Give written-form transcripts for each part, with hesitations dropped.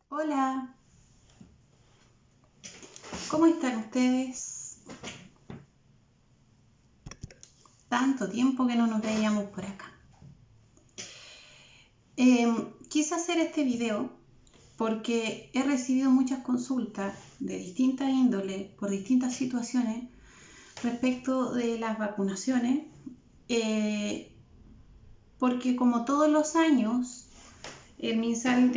Hola, ¿cómo están ustedes? Tanto tiempo que no nos veíamos por acá. Quise hacer este video porque he recibido muchas consultas de distintas índoles por distintas situaciones respecto de las vacunaciones, porque como todos los años el MinSal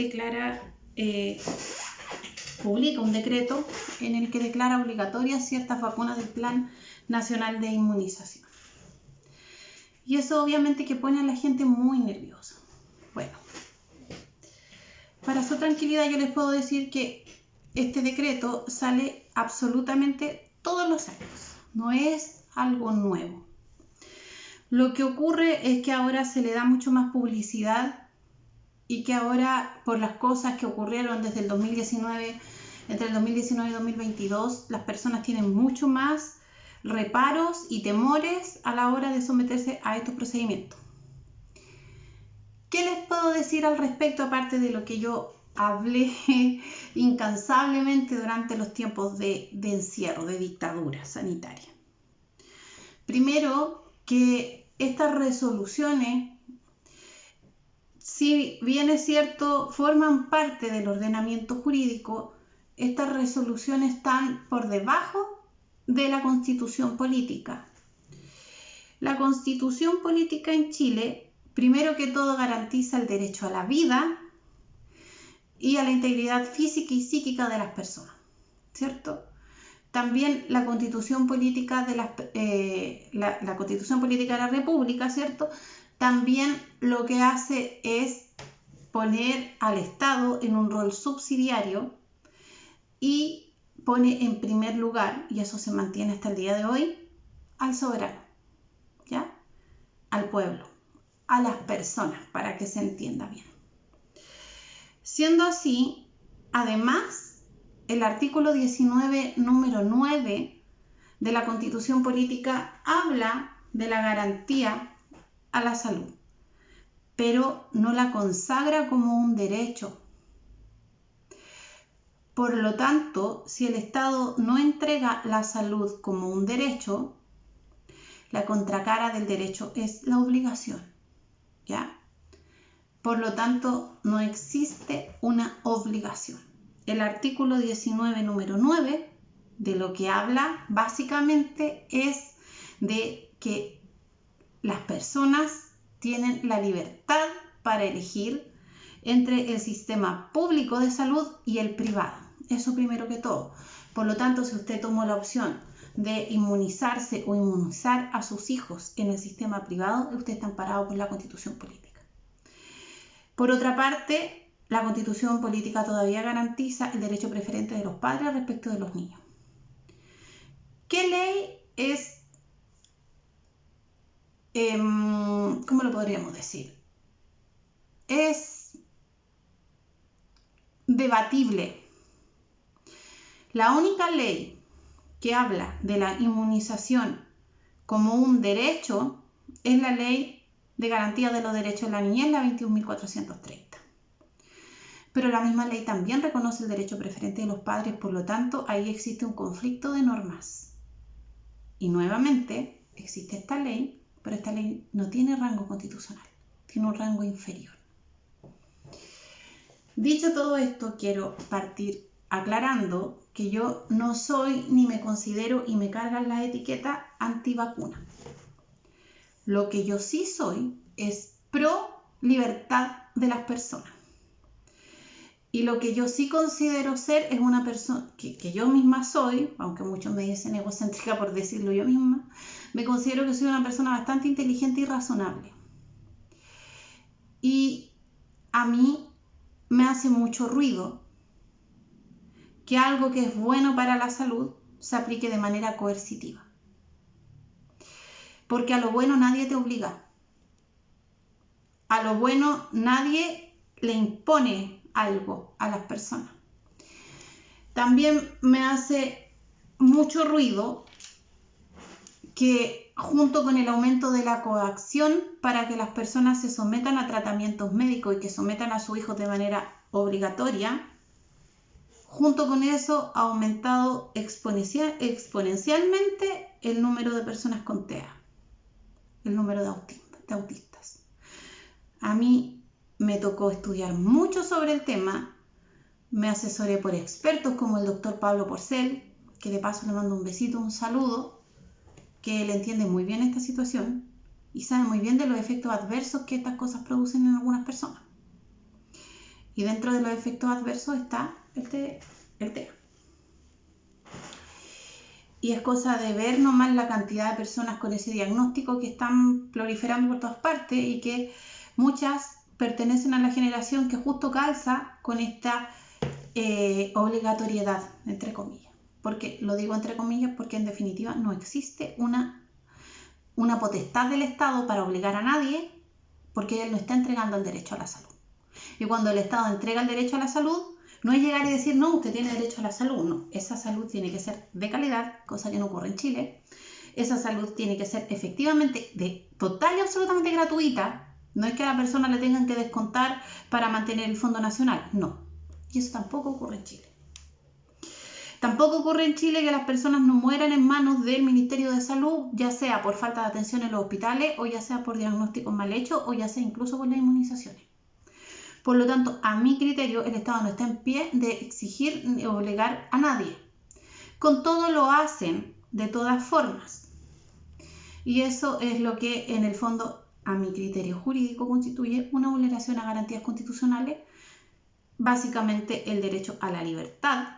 publica un decreto en el que declara obligatorias ciertas vacunas del Plan Nacional de Inmunización. Y eso obviamente que pone a la gente muy nerviosa. Bueno, para su tranquilidad yo les puedo decir que este decreto sale absolutamente todos los años. No es algo nuevo. Lo que ocurre es que ahora se le da mucho más publicidad y que ahora, por las cosas que ocurrieron desde el 2019, entre el 2019 y 2022, las personas tienen mucho más reparos y temores a la hora de someterse a estos procedimientos. ¿Qué les puedo decir al respecto, aparte de lo que yo hablé incansablemente durante los tiempos de encierro, de dictadura sanitaria? Primero, que estas resoluciones, si bien es cierto, forman parte del ordenamiento jurídico, estas resoluciones están por debajo de la Constitución política. La Constitución política en Chile, primero que todo, garantiza el derecho a la vida y a la integridad física y psíquica de las personas, ¿cierto? También la Constitución política de la Constitución política de la República, ¿cierto? También lo que hace es poner al Estado en un rol subsidiario y pone en primer lugar, y eso se mantiene hasta el día de hoy, al soberano, ¿ya? Al pueblo, a las personas, para que se entienda bien. Siendo así, además, el artículo 19, número 9 de la Constitución política habla de la garantía a la salud, pero no la consagra como un derecho. Por lo tanto, si el Estado no entrega la salud como un derecho, la contracara del derecho es la obligación, ¿ya? Por lo tanto, no existe una obligación. El artículo 19, número 9, de lo que habla básicamente es de que las personas tienen la libertad para elegir entre el sistema público de salud y el privado. Eso primero que todo. Por lo tanto, si usted tomó la opción de inmunizarse o inmunizar a sus hijos en el sistema privado, usted está amparado por la Constitución política. Por otra parte, la Constitución política todavía garantiza el derecho preferente de los padres respecto de los niños. ¿Qué ley es, cómo lo podríamos decir? Es debatible. La única ley que habla de la inmunización como un derecho es la Ley de Garantía de los Derechos de la Niñez, la 21.430. Pero la misma ley también reconoce el derecho preferente de los padres, por lo tanto, ahí existe un conflicto de normas. Y nuevamente, existe esta ley, pero esta ley no tiene rango constitucional, tiene un rango inferior. Dicho todo esto, quiero partir aclarando que yo no soy ni me considero y me cargan la etiqueta antivacuna. Lo que yo sí soy es pro libertad de las personas. Y lo que yo sí considero ser es una persona que yo misma soy, aunque muchos me dicen egocéntrica por decirlo yo misma, me considero que soy una persona bastante inteligente y razonable. Y a mí me hace mucho ruido que algo que es bueno para la salud se aplique de manera coercitiva. Porque a lo bueno nadie te obliga. A lo bueno nadie le impone algo a las personas. También me hace mucho ruido que junto con el aumento de la coacción para que las personas se sometan a tratamientos médicos y que sometan a sus hijos de manera obligatoria, junto con eso ha aumentado exponencialmente el número de personas con TEA, el número de autistas. A mí me tocó estudiar mucho sobre el tema, me asesoré por expertos como el doctor Pablo Porcel, que de paso le mando un besito, un saludo, que él entiende muy bien esta situación y sabe muy bien de los efectos adversos que estas cosas producen en algunas personas. Y dentro de los efectos adversos está el TEA. Y es cosa de ver nomás la cantidad de personas con ese diagnóstico que están proliferando por todas partes y que muchas pertenecen a la generación que justo calza con esta obligatoriedad, entre comillas. Porque lo digo entre comillas porque en definitiva no existe una potestad del Estado para obligar a nadie, porque él no está entregando el derecho a la salud. Y cuando el Estado entrega el derecho a la salud, no es llegar y decir, no, usted tiene derecho a la salud. No, esa salud tiene que ser de calidad, cosa que no ocurre en Chile. Esa salud tiene que ser efectivamente total y absolutamente gratuita. No es que a la persona le tengan que descontar para mantener el Fondo Nacional. No. Y eso tampoco ocurre en Chile. Tampoco ocurre en Chile que las personas no mueran en manos del Ministerio de Salud, ya sea por falta de atención en los hospitales, o ya sea por diagnósticos mal hechos, o ya sea incluso por las inmunizaciones. Por lo tanto, a mi criterio, el Estado no está en pie de exigir ni obligar a nadie. Con todo lo hacen de todas formas. Y eso es lo que en el fondo, a mi criterio jurídico, constituye una vulneración a garantías constitucionales. Básicamente el derecho a la libertad,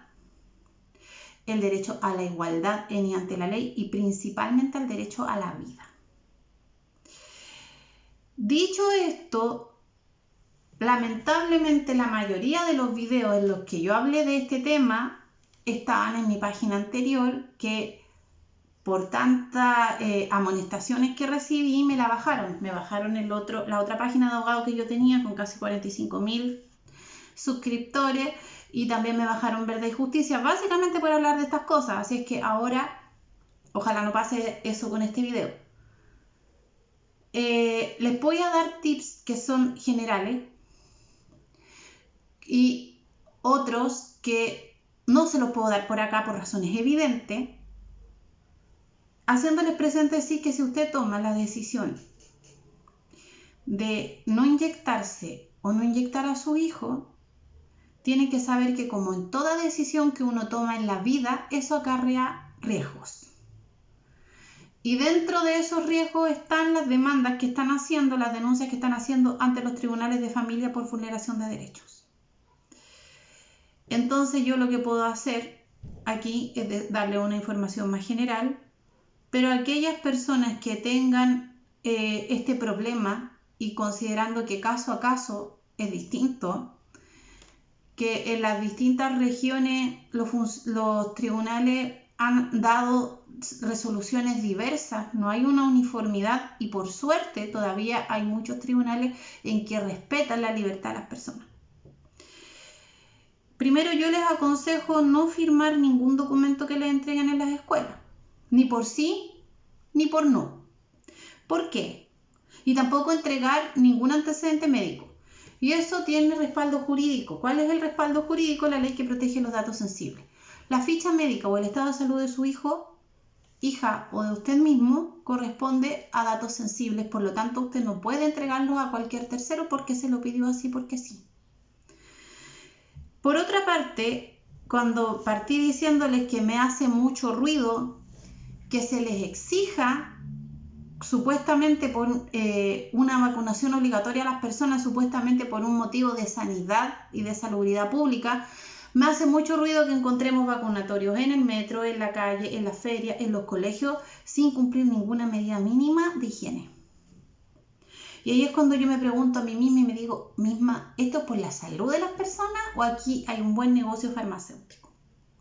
el derecho a la igualdad y ante la ley y principalmente el derecho a la vida. Dicho esto, lamentablemente la mayoría de los videos en los que yo hablé de este tema estaban en mi página anterior, que por tantas amonestaciones que recibí me la bajaron. Me bajaron la otra página de abogado que yo tenía con casi 45.000 suscriptores y también me bajaron Verdad y Justicia, básicamente por hablar de estas cosas. Así es que ahora, ojalá no pase eso con este video. Les voy a dar tips que son generales y otros que no se los puedo dar por acá por razones evidentes, haciéndoles presente sí que si usted toma la decisión de no inyectarse o no inyectar a su hijo, tiene que saber que como en toda decisión que uno toma en la vida, eso acarrea riesgos. Y dentro de esos riesgos están las demandas que están haciendo, las denuncias que están haciendo ante los tribunales de familia por vulneración de derechos. Entonces yo lo que puedo hacer aquí es darle una información más general, pero aquellas personas que tengan este problema y considerando que caso a caso es distinto, que en las distintas regiones los tribunales han dado resoluciones diversas, no hay una uniformidad y por suerte todavía hay muchos tribunales en que respetan la libertad de las personas. Primero yo les aconsejo no firmar ningún documento que les entreguen en las escuelas, ni por sí ni por no. ¿Por qué? Y tampoco entregar ningún antecedente médico. Y eso tiene respaldo jurídico. ¿Cuál es el respaldo jurídico? La ley que protege los datos sensibles. La ficha médica o el estado de salud de su hijo, hija o de usted mismo corresponde a datos sensibles. Por lo tanto, usted no puede entregarlos a cualquier tercero porque se lo pidió así porque sí. Por otra parte, cuando partí diciéndoles que me hace mucho ruido que se les exija supuestamente por una vacunación obligatoria a las personas, supuestamente por un motivo de sanidad y de salubridad pública, me hace mucho ruido que encontremos vacunatorios en el metro, en la calle, en la feria, en los colegios, sin cumplir ninguna medida mínima de higiene. Y ahí es cuando yo me pregunto a mí misma y me digo, ¿esto es por la salud de las personas o aquí hay un buen negocio farmacéutico?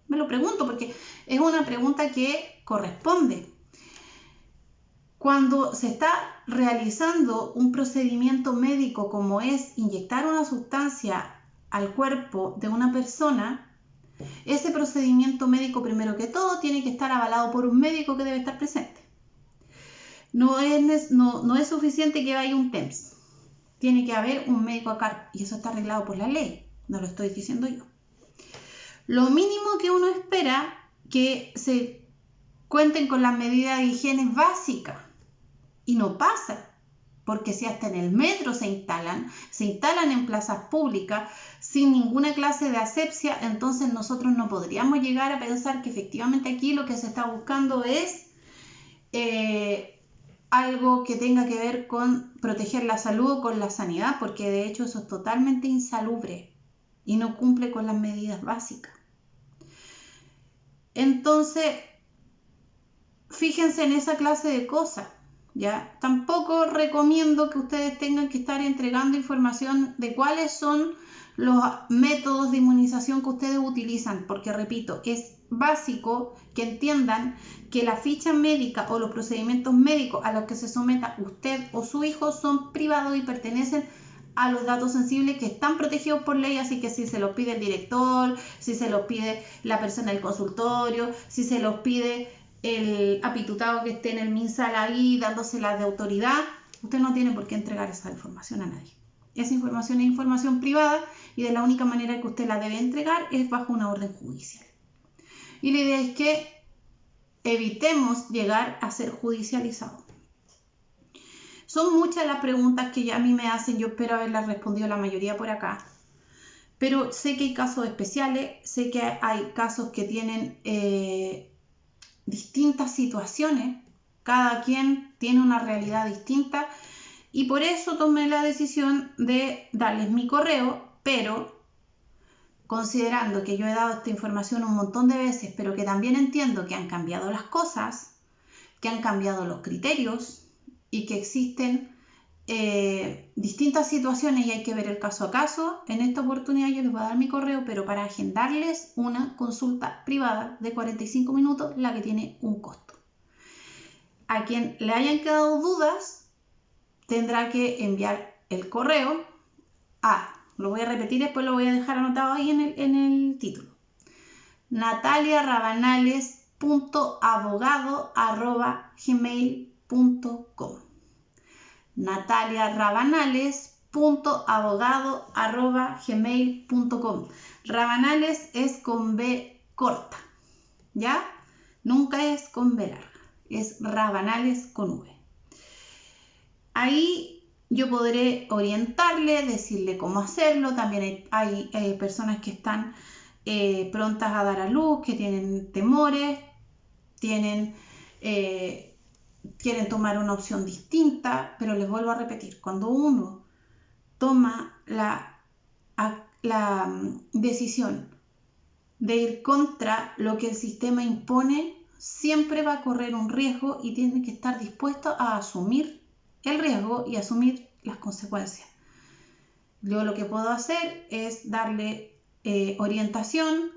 Me lo pregunto porque es una pregunta que corresponde. Cuando se está realizando un procedimiento médico como es inyectar una sustancia al cuerpo de una persona, ese procedimiento médico primero que todo tiene que estar avalado por un médico que debe estar presente. No es suficiente que vaya un TEMS, tiene que haber un médico a cargo y eso está arreglado por la ley, no lo estoy diciendo yo. Lo mínimo que uno espera que se cuenten con las medidas de higiene básicas, y no pasa, porque si hasta en el metro se instalan en plazas públicas sin ninguna clase de asepsia, entonces nosotros no podríamos llegar a pensar que efectivamente aquí lo que se está buscando es algo que tenga que ver con proteger la salud o con la sanidad, porque de hecho eso es totalmente insalubre y no cumple con las medidas básicas. Entonces, fíjense en esa clase de cosas, ¿ya? Tampoco recomiendo que ustedes tengan que estar entregando información de cuáles son los métodos de inmunización que ustedes utilizan, porque repito, es básico que entiendan que la ficha médica o los procedimientos médicos a los que se someta usted o su hijo son privados y pertenecen a los datos sensibles que están protegidos por ley, así que si se los pide el director, si se los pide la persona del consultorio, si se los pide el apitutado que esté en el MinSal ahí dándoselas de autoridad, usted no tiene por qué entregar esa información a nadie. Esa información es información privada y de la única manera que usted la debe entregar es bajo una orden judicial. Y la idea es que evitemos llegar a ser judicializados. Son muchas las preguntas que ya a mí me hacen, yo espero haberlas respondido la mayoría por acá, pero sé que hay casos especiales, sé que hay casos que tienen distintas situaciones, cada quien tiene una realidad distinta y por eso tomé la decisión de darles mi correo, pero considerando que yo he dado esta información un montón de veces, pero que también entiendo que han cambiado las cosas, que han cambiado los criterios y que existen distintas situaciones y hay que ver el caso a caso. En esta oportunidad yo les voy a dar mi correo, pero para agendarles una consulta privada de 45 minutos, la que tiene un costo. A quien le hayan quedado dudas, tendrá que enviar el correo a, lo voy a repetir, después lo voy a dejar anotado ahí en el título, nataliarabanales.abogado@gmail.com nataliarabanales.abogado@gmail.com. Rabanales es con B corta, ¿ya? Nunca es con B larga, es Rabanales con V. Ahí yo podré orientarle, decirle cómo hacerlo. También hay personas que están prontas a dar a luz, que tienen temores, quieren tomar una opción distinta, pero les vuelvo a repetir, cuando uno toma la decisión de ir contra lo que el sistema impone, siempre va a correr un riesgo y tiene que estar dispuesto a asumir el riesgo y asumir las consecuencias. Yo lo que puedo hacer es darle orientación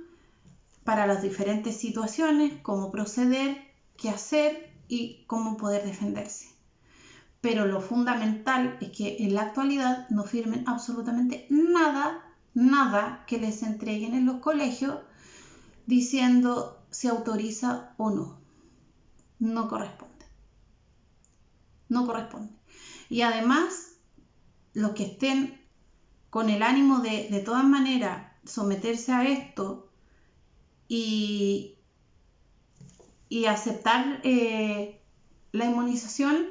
para las diferentes situaciones, cómo proceder, qué hacer y cómo poder defenderse. Pero lo fundamental es que en la actualidad no firmen absolutamente nada que les entreguen en los colegios diciendo si autoriza o no. No corresponde. No corresponde. Y además, los que estén con el ánimo de todas maneras someterse a esto y aceptar la inmunización,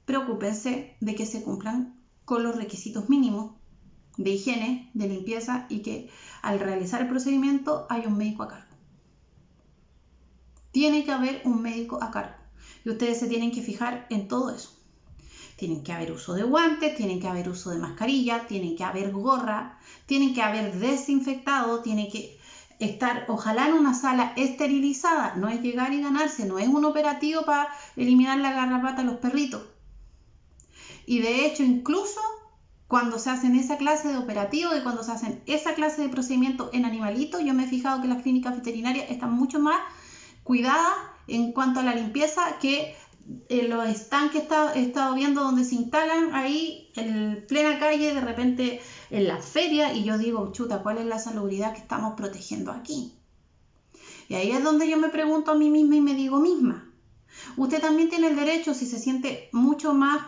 preocúpense de que se cumplan con los requisitos mínimos de higiene, de limpieza y que al realizar el procedimiento haya un médico a cargo. Tiene que haber un médico a cargo y ustedes se tienen que fijar en todo eso. Tienen que haber uso de guantes, tienen que haber uso de mascarilla, tienen que haber gorra, tienen que haber desinfectado, tiene que estar ojalá en una sala esterilizada. No es llegar y ganarse, no es un operativo para eliminar la garrapata a los perritos. Y de hecho, incluso cuando se hacen esa clase de operativos y cuando se hacen esa clase de procedimientos en animalitos, yo me he fijado que las clínicas veterinarias están mucho más cuidadas en cuanto a la limpieza que los stands que he estado viendo donde se instalan ahí en plena calle, de repente en la feria, y yo digo, chuta, ¿cuál es la salubridad que estamos protegiendo aquí? Y ahí es donde yo me pregunto a mí misma y me digo misma, usted también tiene el derecho, si se siente mucho más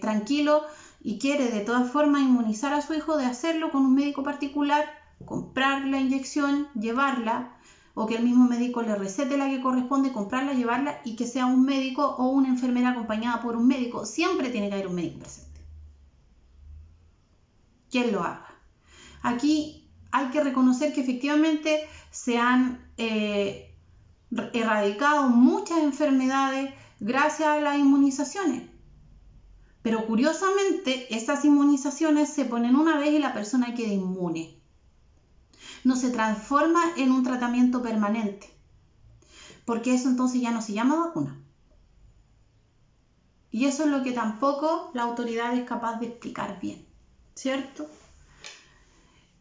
tranquilo y quiere de todas formas inmunizar a su hijo, de hacerlo con un médico particular comprar la inyección, llevarla, o que el mismo médico le recete la que corresponde, comprarla, llevarla, y que sea un médico o una enfermera acompañada por un médico. Siempre tiene que haber un médico presente. Quien lo haga. Aquí hay que reconocer que efectivamente se han erradicado muchas enfermedades gracias a las inmunizaciones. Pero curiosamente, esas inmunizaciones se ponen una vez y la persona queda inmune. No se transforma en un tratamiento permanente, porque eso entonces ya no se llama vacuna. Y eso es lo que tampoco la autoridad es capaz de explicar bien, ¿cierto?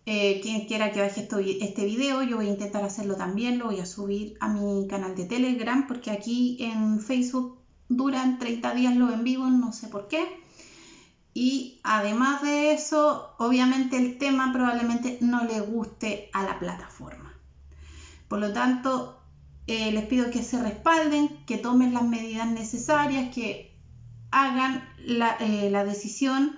Quien quiera que baje este video, yo voy a intentar hacerlo también, lo voy a subir a mi canal de Telegram, porque aquí en Facebook duran 30 días los en vivo, no sé por qué. Y además de eso, obviamente el tema probablemente no le guste a la plataforma. Por lo tanto, les pido que se respalden, que tomen las medidas necesarias, que hagan la decisión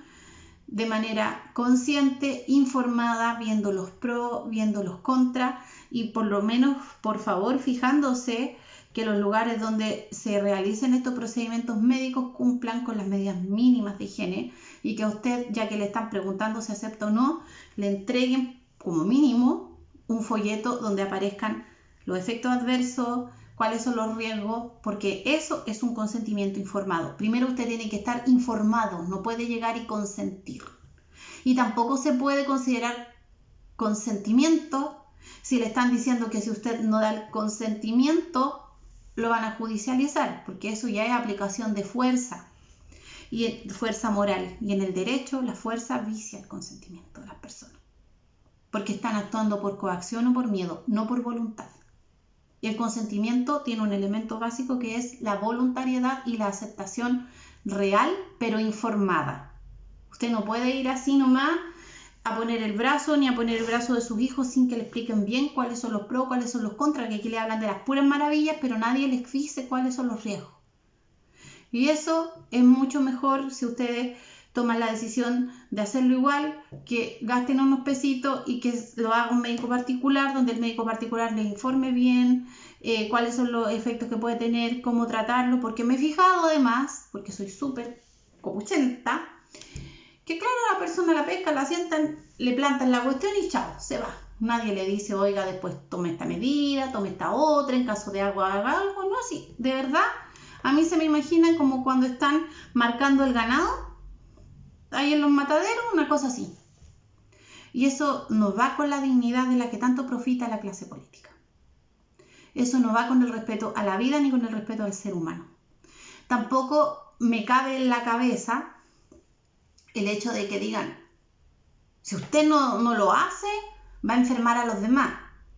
de manera consciente, informada, viendo los pros, viendo los contras, y por lo menos, por favor, fijándose que los lugares donde se realicen estos procedimientos médicos cumplan con las medidas mínimas de higiene, y que a usted, ya que le están preguntando si acepta o no, le entreguen como mínimo un folleto donde aparezcan los efectos adversos, cuáles son los riesgos, porque eso es un consentimiento informado. Primero usted tiene que estar informado, no puede llegar y consentir. Y tampoco se puede considerar consentimiento si le están diciendo que si usted no da el consentimiento, lo van a judicializar, porque eso ya es aplicación de fuerza, y fuerza moral. Y en el derecho, la fuerza vicia el consentimiento de las personas, porque están actuando por coacción o por miedo, no por voluntad. Y el consentimiento tiene un elemento básico que es la voluntariedad y la aceptación real, pero informada. Usted no puede ir así nomás a poner el brazo, ni a poner el brazo de sus hijos sin que le expliquen bien cuáles son los pros, cuáles son los contras, que aquí le hablan de las puras maravillas, pero nadie les dice cuáles son los riesgos. Y eso es mucho mejor si ustedes toman la decisión de hacerlo igual, que gasten unos pesitos y que lo haga un médico particular, donde el médico particular les informe bien cuáles son los efectos que puede tener, cómo tratarlo, porque me he fijado además, porque soy súper copuchenta, que claro, la persona la pesca, la sientan, le plantan la cuestión y chao, se va. Nadie le dice, oiga, después tome esta medida, tome esta otra, en caso de agua haga algo, no, así, de verdad. A mí se me imagina como cuando están marcando el ganado, ahí en los mataderos, una cosa así. Y eso no va con la dignidad de la que tanto profita la clase política. Eso no va con el respeto a la vida ni con el respeto al ser humano. Tampoco me cabe en la cabeza el hecho de que digan, si usted no lo hace, va a enfermar a los demás.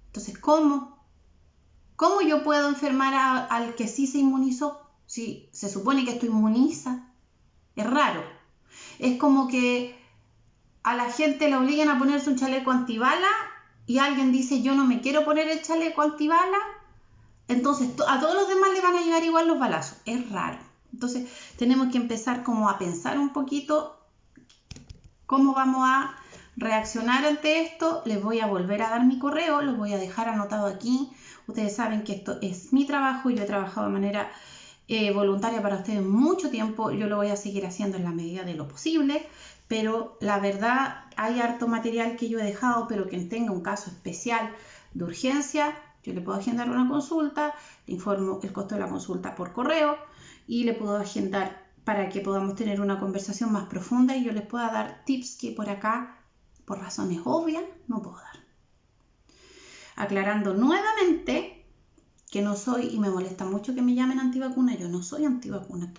Entonces, ¿cómo? ¿Cómo yo puedo enfermar al que sí se inmunizó? Si se supone que esto inmuniza. Es raro. Es como que a la gente le obligan a ponerse un chaleco antibala y alguien dice, yo no me quiero poner el chaleco antibala, entonces a todos los demás le van a llegar igual los balazos. Es raro. Entonces tenemos que empezar como a pensar un poquito cómo vamos a reaccionar ante esto. Les voy a volver a dar mi correo, los voy a dejar anotado aquí. Ustedes saben que esto es mi trabajo, yo he trabajado de manera voluntaria para ustedes mucho tiempo, yo lo voy a seguir haciendo en la medida de lo posible, pero la verdad hay harto material que yo he dejado, pero quien tenga un caso especial de urgencia, yo le puedo agendar una consulta, le informo el costo de la consulta por correo y le puedo agendar para que podamos tener una conversación más profunda y yo les pueda dar tips que por acá, por razones obvias, no puedo dar. Aclarando nuevamente que no soy, y me molesta mucho que me llamen antivacuna, yo no soy antivacuna,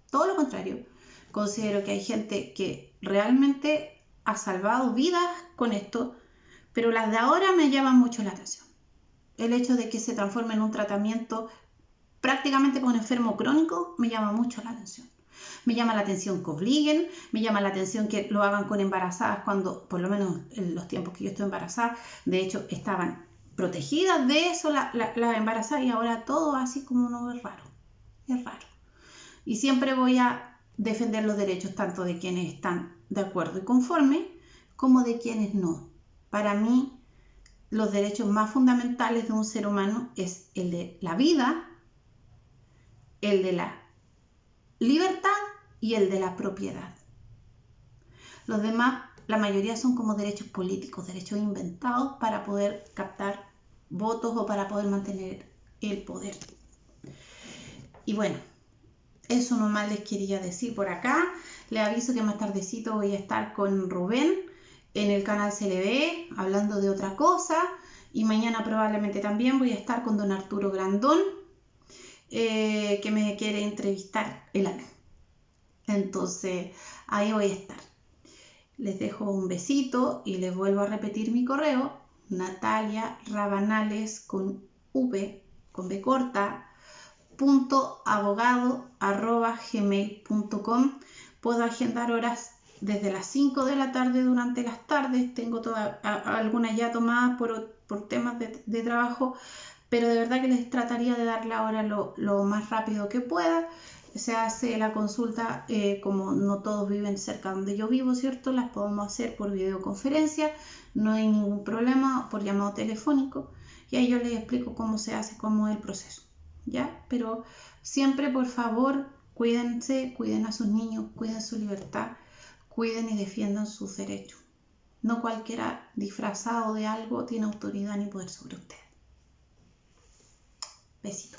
todo lo contrario. Considero que hay gente que realmente ha salvado vidas con esto, pero las de ahora me llaman mucho la atención. El hecho de que se transforme en un tratamiento prácticamente para un enfermo crónico me llama mucho la atención. Me llama la atención que obliguen, me llama la atención que lo hagan con embarazadas cuando, por lo menos en los tiempos que yo estoy embarazada, de hecho estaban protegidas de eso la embarazada, y ahora todo así como no, es raro. Es raro. Y siempre voy a defender los derechos tanto de quienes están de acuerdo y conforme como de quienes no. Para mí los derechos más fundamentales de un ser humano es el de la vida, el de la libertad y el de la propiedad. Los demás, la mayoría son como derechos políticos, derechos inventados para poder captar votos o para poder mantener el poder. Y bueno, eso nomás les quería decir por acá. Les aviso que más tardecito voy a estar con Rubén en el canal CLB hablando de otra cosa. Y mañana probablemente también voy a estar con don Arturo Grandón, que me quiere entrevistar el año. Entonces, ahí voy a estar. Les dejo un besito y les vuelvo a repetir mi correo, Natalia Rabanales con V, con B corta, .abogado@gmail.com. Puedo agendar horas desde las 5 de la tarde durante las tardes. Tengo algunas ya tomadas por temas de trabajo, pero de verdad que les trataría de dar la hora lo más rápido que pueda. Se hace la consulta, como no todos viven cerca donde yo vivo, ¿cierto? Las podemos hacer por videoconferencia, no hay ningún problema, por llamado telefónico, y ahí yo les explico cómo se hace, cómo es el proceso, ¿ya? Pero siempre, por favor, cuídense, cuiden a sus niños, cuiden su libertad, cuiden y defiendan sus derechos. No cualquiera disfrazado de algo tiene autoridad ni poder sobre ustedes. Besito.